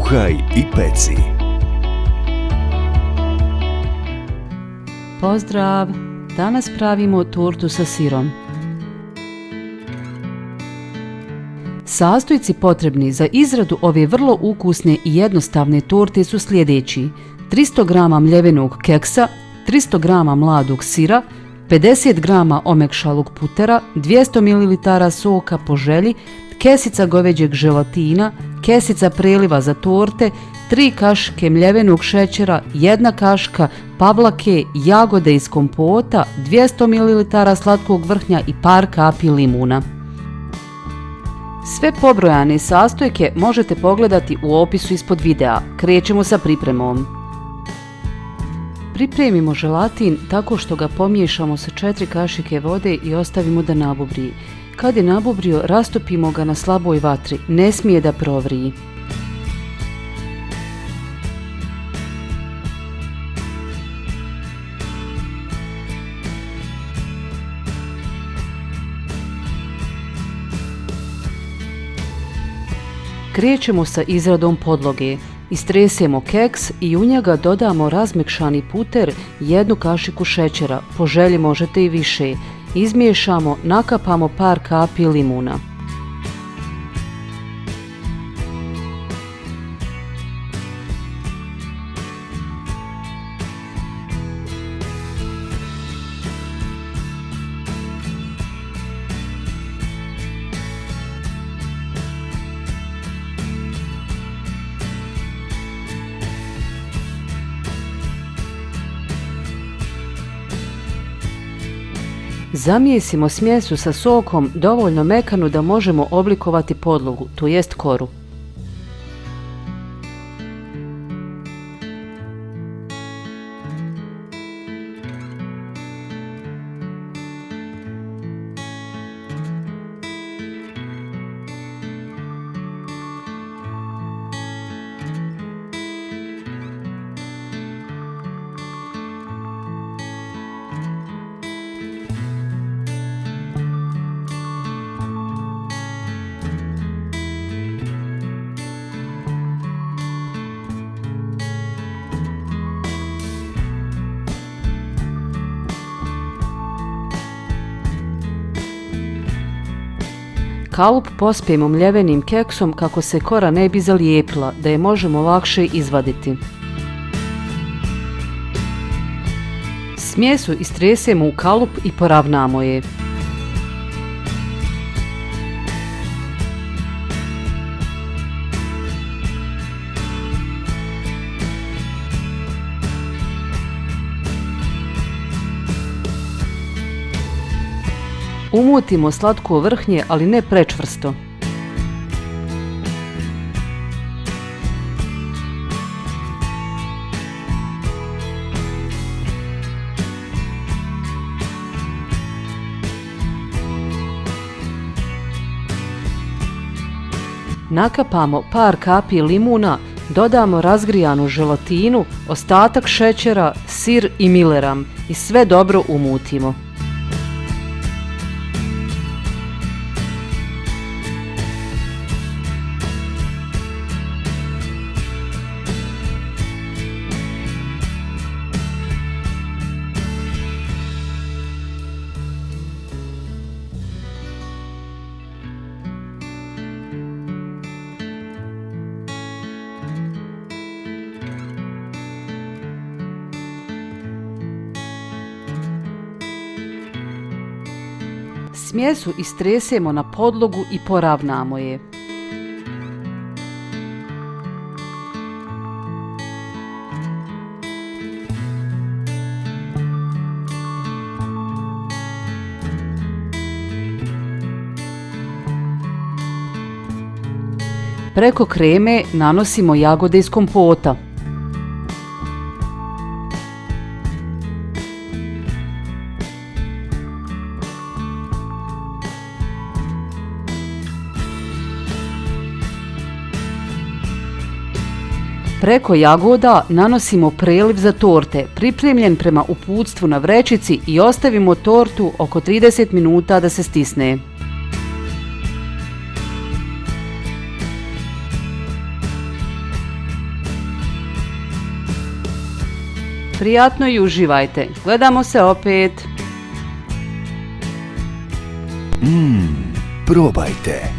Kuhaj i peci. Pozdrav! Danas pravimo tortu sa sirom. Sastojci potrebni za izradu ove vrlo ukusne i jednostavne torte su sljedeći: 300 g mljevenog keksa, 300 g mladog sira, 50 g omekšalog putera, 200 ml soka po želji, kesica goveđeg želatina, kesica preliva za torte, 3 kašike mljevenog šećera, 1 kašika pavlake, jagode iz kompota, 200 ml slatkog vrhnja i par kapi limuna. Sve pobrojane sastojke možete pogledati u opisu ispod videa. Krećemo sa pripremom. Pripremimo želatin tako što ga pomiješamo sa 4 kašike vode i ostavimo da nabubri. Kad je nabubrio, rastopimo ga na slaboj vatri, ne smije da provriji. Krećemo sa izradom podloge. Istresemo keks i u njega dodamo razmekšani puter, 1 kašiku šećera, po želji možete i više. Izmiješamo, nakapamo par kapi limuna. Zamijesimo smjesu sa sokom dovoljno mekanu da možemo oblikovati podlogu, to jest koru. Kalup pospijemo mljevenim keksom kako se kora ne bi zalijepila, da je možemo lakše izvaditi. Smjesu istresemo u kalup i poravnamo je. Umutimo slatko vrhnje, ali ne prečvrsto. Nakapamo par kapi limuna, dodamo razgrijanu želatinu, ostatak šećera, sir i mileram i sve dobro umutimo. Smjesu istresemo na podlogu i poravnamo je. Preko kreme nanosimo jagode iz kompota. Preko jagoda nanosimo preliv za torte, pripremljen prema uputstvu na vrećici, i ostavimo tortu oko 30 minuta da se stisne. Prijatno i uživajte. Gledamo se opet. Probajte.